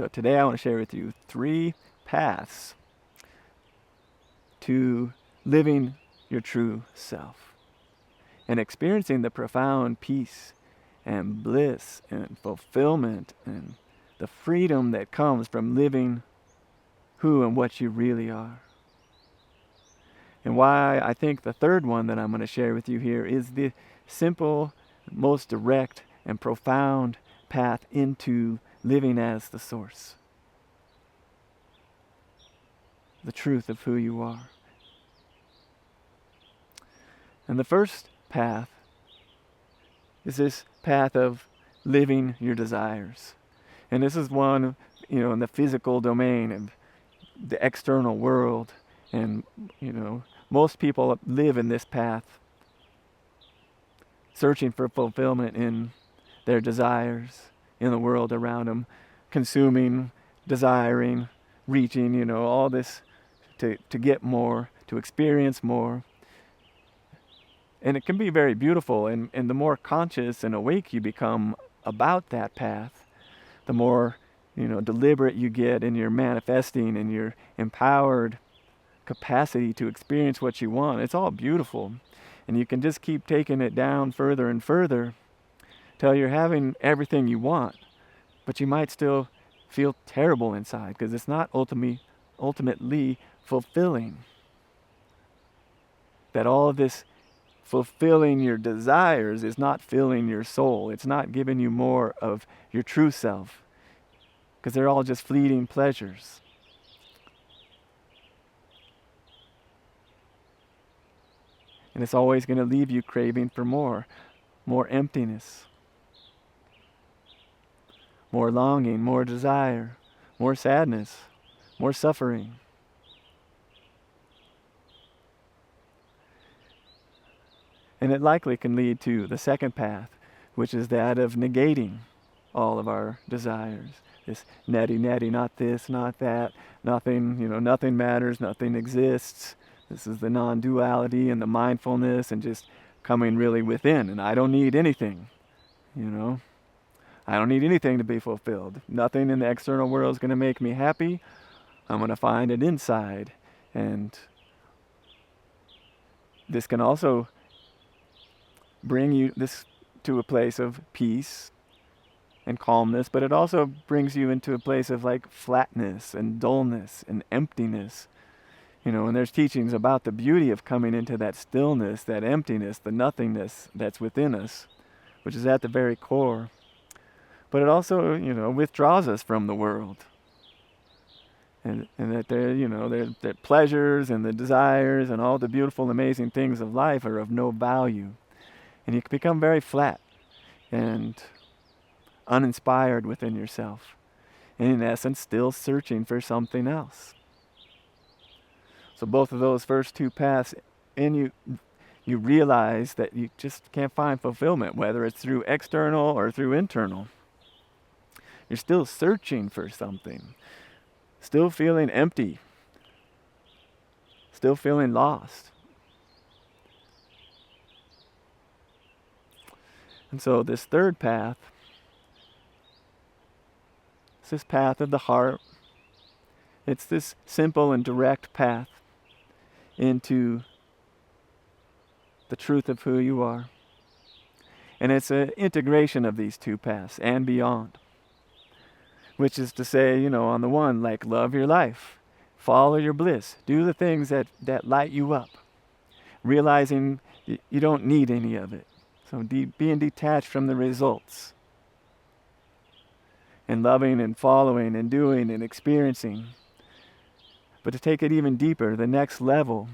So today I want to share with you 3 paths to living your true self and experiencing the profound peace and bliss and fulfillment and the freedom that comes from living who and what you really are. And why I think the third one that I'm going to share with you here is the simple, most direct and profound path into living as the source. The truth of who you are. And the first path is this path of living your desires. And this is one, in the physical domain of the external world. And, most people live in this path, searching for fulfillment in their desires, in the world around them, consuming, desiring, reaching, all this to get more, to experience more. And it can be very beautiful, and the more conscious and awake you become about that path, the more, deliberate you get in your manifesting and your empowered capacity to experience what you want. It's all beautiful. And you can just keep taking it down further and further till you're having everything you want. But you might still feel terrible inside because it's not ultimately fulfilling. That all of this fulfilling your desires is not filling your soul. It's not giving you more of your true self because they're all just fleeting pleasures. And it's always going to leave you craving for more emptiness, more longing, more desire, more sadness, more suffering. And it likely can lead to the second path, which is that of negating all of our desires. This netty, not this, not that, nothing, nothing matters, nothing exists. This is the non-duality and the mindfulness and just coming really within. And I don't need anything, I don't need anything to be fulfilled. Nothing in the external world is going to make me happy. I'm going to find it inside. And this can also bring you this to a place of peace and calmness, but it also brings you into a place of like flatness and dullness and emptiness. And there's teachings about the beauty of coming into that stillness, that emptiness, the nothingness that's within us, which is at the very core. But it also, withdraws us from the world. And that the pleasures and the desires and all the beautiful, amazing things of life are of no value. And you can become very flat and uninspired within yourself. And in essence, still searching for something else. So both of those first 2 paths, and you realize that you just can't find fulfillment, whether it's through external or through internal. You're still searching for something, still feeling empty, still feeling lost. And so this third path, it's this path of the heart. It's this simple and direct path into the truth of who you are. And it's an integration of these 2 paths and beyond. Which is to say, on the one, like love your life, follow your bliss, do the things that light you up, realizing you don't need any of it. So being detached from the results. And loving and following and doing and experiencing. But to take it even deeper, the next level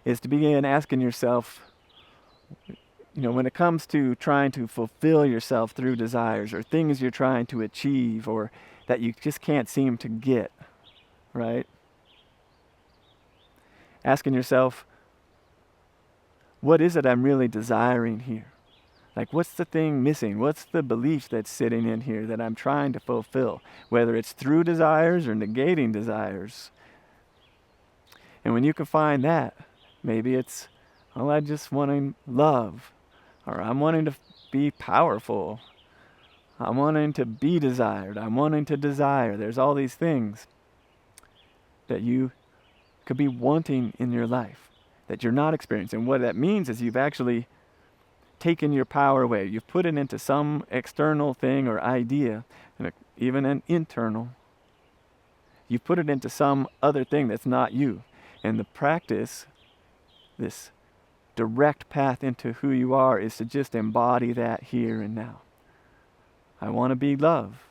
is to begin asking yourself, when it comes to trying to fulfill yourself through desires or things you're trying to achieve or that you just can't seem to get, right? Asking yourself, what is it I'm really desiring here? Like, what's the thing missing? What's the belief that's sitting in here that I'm trying to fulfill? Whether it's through desires or negating desires. And when you can find that, maybe it's, I just wanting love. Or I'm wanting to be powerful. I'm wanting to be desired. I'm wanting to desire. There's all these things that you could be wanting in your life that you're not experiencing. What that means is you've actually taken your power away. You've put it into some external thing or idea, and even an internal. You've put it into some other thing that's not you. And the practice, this direct path into who you are, is to just embody that here and now. I want to be love.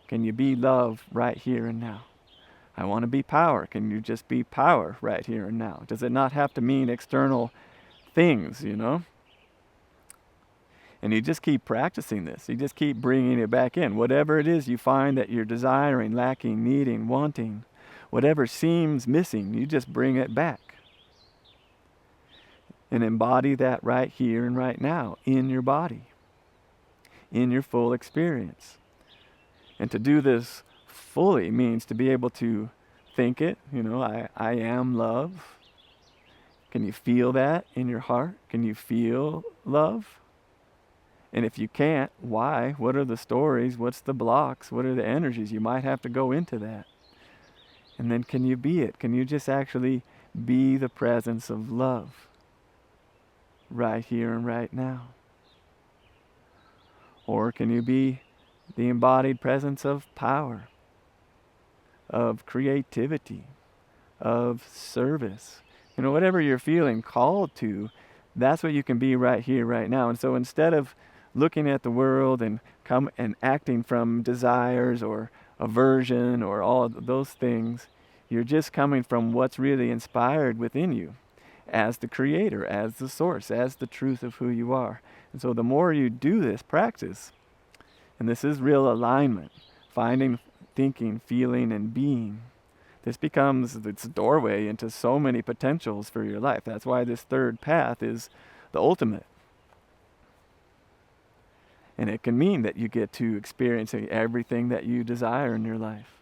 Can you be love right here and now? I want to be power. Can you just be power right here and now? Does it not have to mean external things, you know? And you just keep practicing this. You just keep bringing it back in. Whatever it is you find that you're desiring, lacking, needing, wanting, whatever seems missing, you just bring it back. And embody that right here and right now in your body, in your full experience. And to do this fully means to be able to think it, I am love. Can you feel that in your heart? Can you feel love? And if you can't, why? What are the stories? What's the blocks? What are the energies? You might have to go into that. And then can you be it? Can you just actually be the presence of love right here and right now? Or can you be the embodied presence of power, of creativity, of service? Whatever you're feeling called to, that's what you can be right here, right now. And so instead of looking at the world and acting from desires or aversion or all of those things, you're just coming from what's really inspired within you as the creator, as the source, as the truth of who you are. And so the more you do this practice, and this is real alignment, finding, thinking, feeling, and being, this becomes its doorway into so many potentials for your life. That's why this third path is the ultimate. And it can mean that you get to experiencing everything that you desire in your life.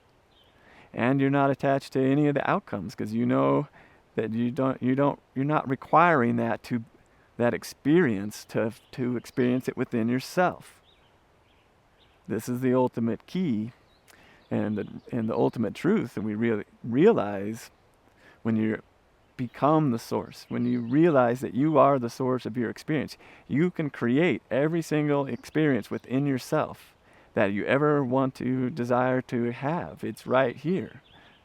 And you're not attached to any of the outcomes, because you know that you're not requiring that experience to experience it within yourself. This is the ultimate key and the ultimate truth, and we really realize when you become the source, when you realize that you are the source of your experience, you can create every single experience within yourself that you ever want to desire to have. It's right here.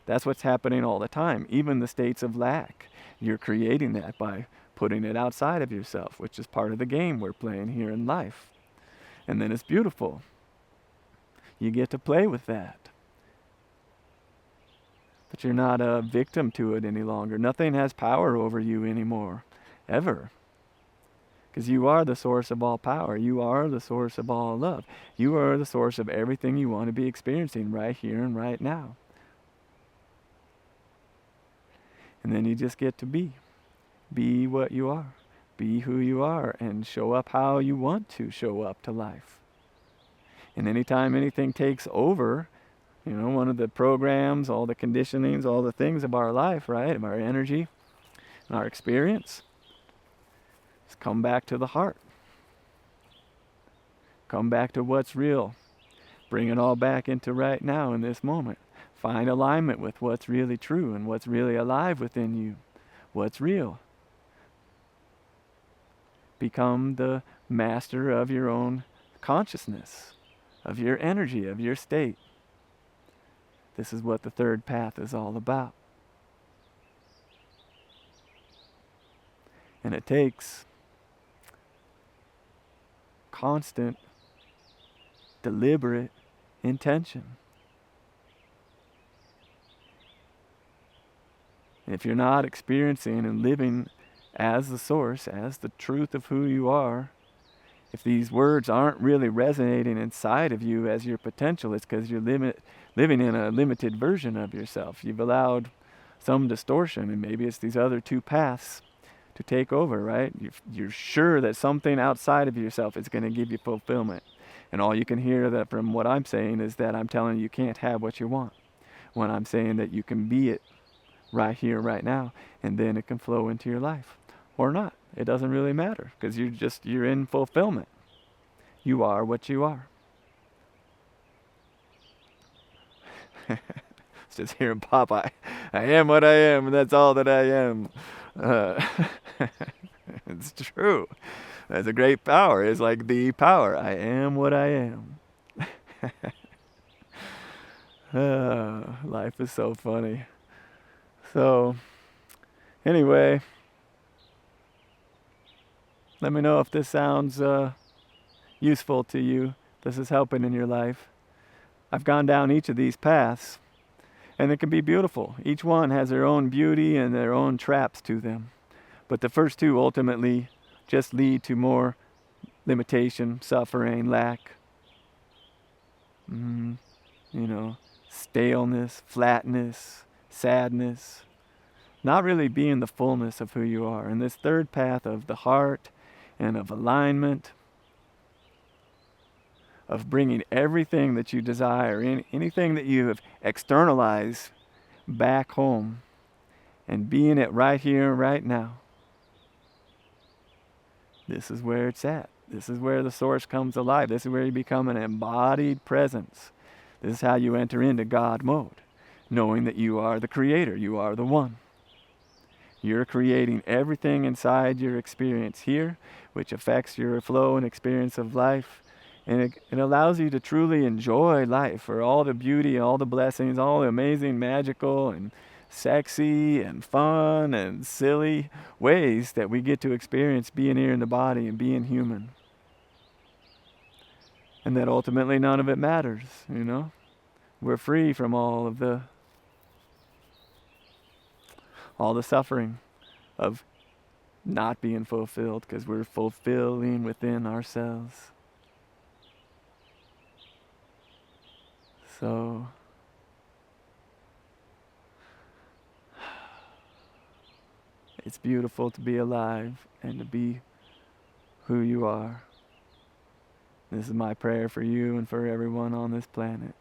That's what's happening all the time. Even the states of lack, you're creating that by putting it outside of yourself, which is part of the game we're playing here in life. And then it's beautiful. You get to play with that. But you're not a victim to it any longer. Nothing has power over you anymore, ever. Because you are the source of all power. You are the source of all love. You are the source of everything you want to be experiencing right here and right now. And then you just get to be. Be what you are. Be who you are, and show up how you want to show up to life. And anytime anything takes over, one of the programs, all the conditionings, all the things of our life, right, of our energy and our experience, is come back to the heart. Come back to what's real. Bring it all back into right now in this moment. Find alignment with what's really true and what's really alive within you. What's real. Become the master of your own consciousness, of your energy, of your state. This is what the third path is all about. And it takes constant, deliberate intention. And if you're not experiencing and living as the source, as the truth of who you are, if these words aren't really resonating inside of you as your potential, it's because you're living in a limited version of yourself. You've allowed some distortion, and maybe it's these other two paths to take over, right? You're sure that something outside of yourself is going to give you fulfillment. And all you can hear that from what I'm saying is that I'm telling you can't have what you want. When I'm saying that you can be it right here, right now, and then it can flow into your life. Or not. It doesn't really matter, because you're in fulfillment. You are what you are. It's just hearing Popeye. I am what I am, and that's all that I am. Uh, it's true. That's a great power. It's like the power. I am what I am. Life is so funny. So, anyway, let me know if this sounds useful to you. This is helping in your life. I've gone down each of these paths, and it can be beautiful. Each one has their own beauty and their own traps to them. But the first two ultimately just lead to more limitation, suffering, lack, mm, staleness, flatness, sadness, not really being the fullness of who you are. And this third path of the heart and of alignment, of bringing everything that you desire, anything that you have externalized back home and being it right here, right now. This is where it's at. This is where the source comes alive. This is where you become an embodied presence. This is how you enter into God mode, knowing that you are the creator, you are the one. You're creating everything inside your experience here, which affects your flow and experience of life. And it allows you to truly enjoy life for all the beauty, all the blessings, all the amazing, magical, and sexy, and fun, and silly ways that we get to experience being here in the body and being human. And that ultimately none of it matters, We're free from all the suffering of not being fulfilled, because we're fulfilling within ourselves. So, it's beautiful to be alive and to be who you are. This is my prayer for you and for everyone on this planet,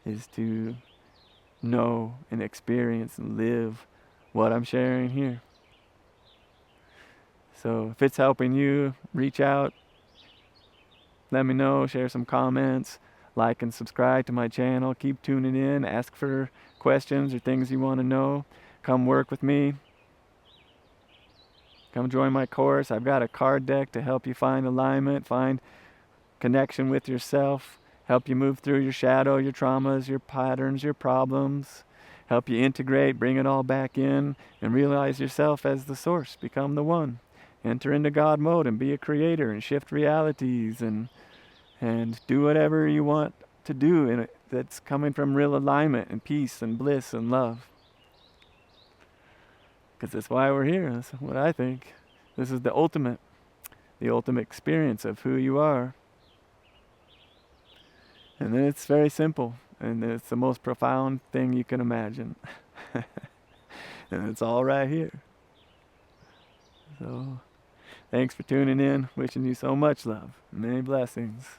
is to know and experience and live what I'm sharing here. So if it's helping you, reach out, let me know, share some comments, like and subscribe to my channel, keep tuning in, ask for questions or things you want to know, come work with me, come join my course. I've got a card deck to help you find alignment, find connection with yourself, help you move through your shadow, your traumas, your patterns, your problems, help you integrate, bring it all back in, and realize yourself as the source, become the one. Enter into God mode and be a creator and shift realities and do whatever you want to do that's coming from real alignment and peace and bliss and love. Because that's why we're here. That's what I think. This is the ultimate experience of who you are. And then it's very simple, and it's the most profound thing you can imagine. And it's all right here. So, thanks for tuning in. Wishing you so much love. Many blessings.